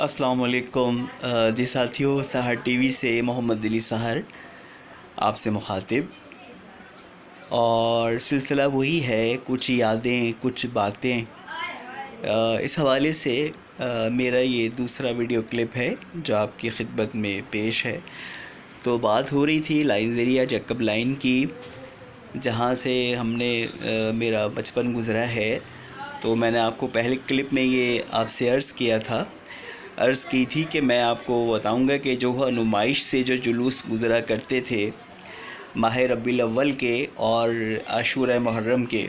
السلام علیکم جی ساتھیوں، سحر ٹی وی سے محمد علی سحر آپ سے مخاطب، اور سلسلہ وہی ہے کچھ یادیں کچھ باتیں۔ اس حوالے سے میرا یہ دوسرا ویڈیو کلپ ہے جو آپ کی خدمت میں پیش ہے۔ تو بات ہو رہی تھی لائن ذریعہ جیکب لائن کی، جہاں سے ہم نے میرا بچپن گزرا ہے۔ تو میں نے آپ کو پہلے کلپ میں یہ آپ سے عرض کی تھی کہ میں آپ کو بتاؤں گا کہ جو نمائش سے جو جلوس گزرا کرتے تھے ماہ ربیع الاول کے اور عاشورہ محرم کے،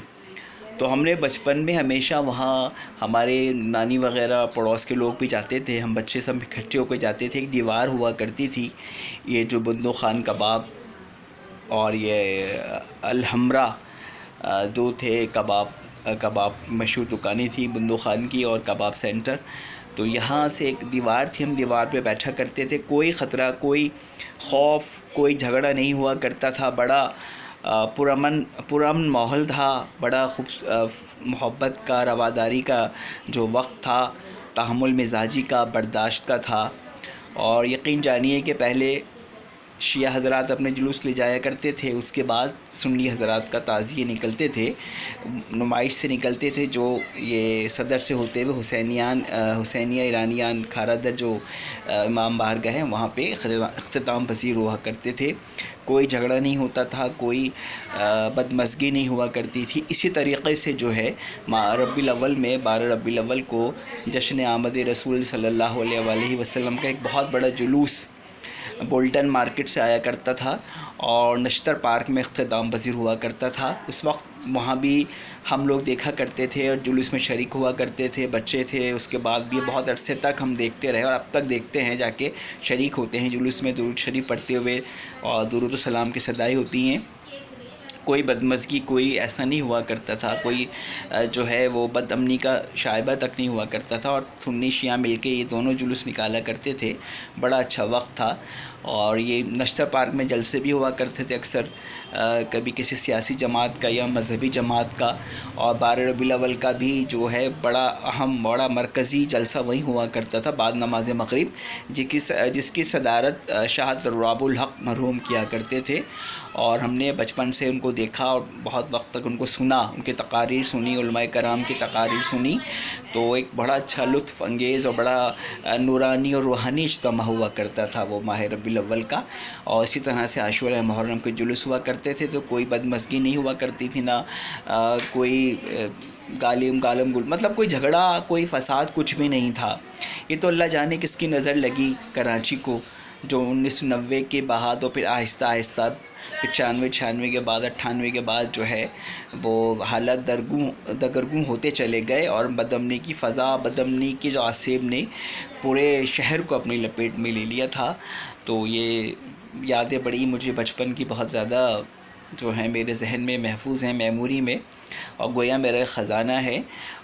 تو ہم نے بچپن میں ہمیشہ وہاں ہمارے نانی وغیرہ پڑوس کے لوگ بھی جاتے تھے، ہم بچے سب اکٹھے ہو کے جاتے تھے۔ ایک دیوار ہوا کرتی تھی، یہ جو بندو خان کباب اور یہ الحمرا دو تھے کباب مشہور دکانیں تھی، بندو خان کی اور کباب سینٹر۔ تو یہاں سے ایک دیوار تھی، ہم دیوار پہ بیٹھا کرتے تھے، کوئی خطرہ کوئی خوف کوئی جھگڑا نہیں ہوا کرتا تھا، بڑا پرامن ماحول تھا، بڑا محبت کا رواداری کا جو وقت تھا، تحمل مزاجی کا برداشت کا تھا۔ اور یقین جانیے کہ پہلے شیعہ حضرات اپنے جلوس لے جایا کرتے تھے، اس کے بعد سنی حضرات کا تعزیے نکلتے تھے، نمائش سے نکلتے تھے، جو یہ صدر سے ہوتے ہوئے حسینیہ ایرانیان کھارا در جو امام بارگاہ ہے وہاں پہ اختتام پذیر ہوا کرتے تھے۔ کوئی جھگڑا نہیں ہوتا تھا، کوئی بدمزگی نہیں ہوا کرتی تھی۔ اسی طریقے سے جو ہے ربیع الاول میں 12 ربیع الاول کو جشن آمد رسول صلی اللہ علیہ وآلہ وسلم کا ایک بہت بڑا جلوس بولٹن مارکیٹ سے آیا کرتا تھا اور نشتر پارک میں اختتام پذیر ہوا کرتا تھا۔ اس وقت وہاں بھی ہم لوگ دیکھا کرتے تھے اور جلوس میں شریک ہوا کرتے تھے، بچے تھے۔ اس کے بعد بھی بہت عرصے تک ہم دیکھتے رہے اور اب تک دیکھتے ہیں، جا کے شریک ہوتے ہیں جلوس میں، درود شریف پڑھتے ہوئے اور درود و سلام کی صدائیں ہوتی ہیں۔ کوئی بدمزگی کوئی ایسا نہیں ہوا کرتا تھا، کوئی جو ہے وہ بد امنی کا شائبہ تک نہیں ہوا کرتا تھا، اور سنی شیعہ مل کے یہ دونوں جلوس نکالا کرتے تھے۔ بڑا اچھا وقت تھا، اور یہ نشتر پارک میں جلسے بھی ہوا کرتے تھے اکثر، کبھی کسی سیاسی جماعت کا یا مذہبی جماعت کا، اور 12 ربیع الاول کا بھی جو ہے بڑا اہم بڑا مرکزی جلسہ وہیں ہوا کرتا تھا بعد نماز مغرب، جس کی صدارت شاہ ضراب الحق مرحوم کیا کرتے تھے۔ اور ہم نے بچپن سے ان کو دیکھا اور بہت وقت تک ان کو سنا، ان کی تقاریر سنی، علماء کرام کی تقاریر سنی۔ تو ایک بڑا اچھا لطف انگیز اور بڑا نورانی اور روحانی اجتماع ہوا کرتا تھا وہ ماہ ربیع الاول کا۔ اور اسی طرح سے عاشورہ محرم کے جلوس ہوا کرتے تھے، تو کوئی بدمزگی نہیں ہوا کرتی تھی، نہ کوئی گالم مطلب کوئی جھگڑا کوئی فساد کچھ بھی نہیں تھا۔ یہ تو اللہ جانے کس کی نظر لگی کراچی کو، جو 1990 کے بعد اور پھر آہستہ آہستہ 95 96 کے بعد 98 کے بعد جو ہے وہ حالات دگرگوں ہوتے چلے گئے، اور بد امنی کی فضا، بد امنی کی جو آسیب نے پورے شہر کو اپنی لپیٹ میں لے لیا تھا۔ تو یہ یادیں بڑی مجھے بچپن کی بہت زیادہ جو ہیں میرے ذہن میں محفوظ ہیں، میموری میں، اور گویا میرا ایک خزانہ ہے۔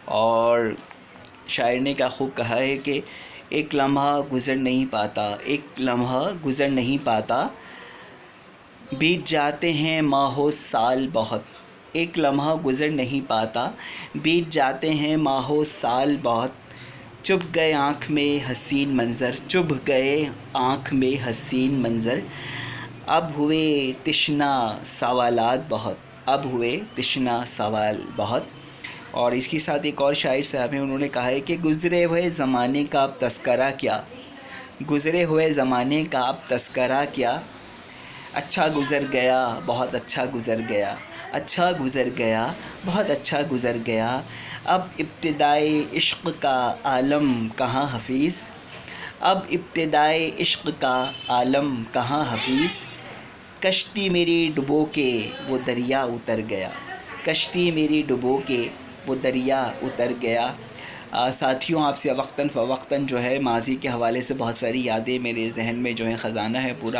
اور شاعر نے کیا خوب کہا ہے کہ ایک لمحہ گزر نہیں پاتا، ایک لمحہ گزر نہیں پاتا، بیت جاتے ہیں ماہو سال بہت۔ ایک لمحہ گزر نہیں پاتا، بیت جاتے ہیں ماہو سال بہت، چبھ گئے آنکھ میں حسین منظر، چبھ گئے آنکھ میں حسین منظر، اب ہوئے تشنا سوالات بہت، اب ہوئے تشنا سوال بہت۔ اور اس کے ساتھ ایک اور شاعر صاحب ہیں، انہوں نے کہا ہے کہ گزرے ہوئے زمانے کا اب تذکرہ کیا، گزرے ہوئے زمانے کا اب تذکرہ کیا، اچھا گزر گیا بہت اچھا گزر گیا، اچھا گزر گیا بہت اچھا گزر گیا، اب ابتدائے عشق کا عالم کہاں حفیظ، اب ابتدائے عشق کا عالم کہاں حفیظ، کشتی میری ڈبو کے وہ دریا اتر گیا، کشتی میری ڈبو کے وہ دریا اتر گیا۔ ساتھیوں، آپ سے وقتاً فوقتاً جو ہے ماضی کے حوالے سے بہت ساری یادیں میرے ذہن میں جو ہے خزانہ ہے پورا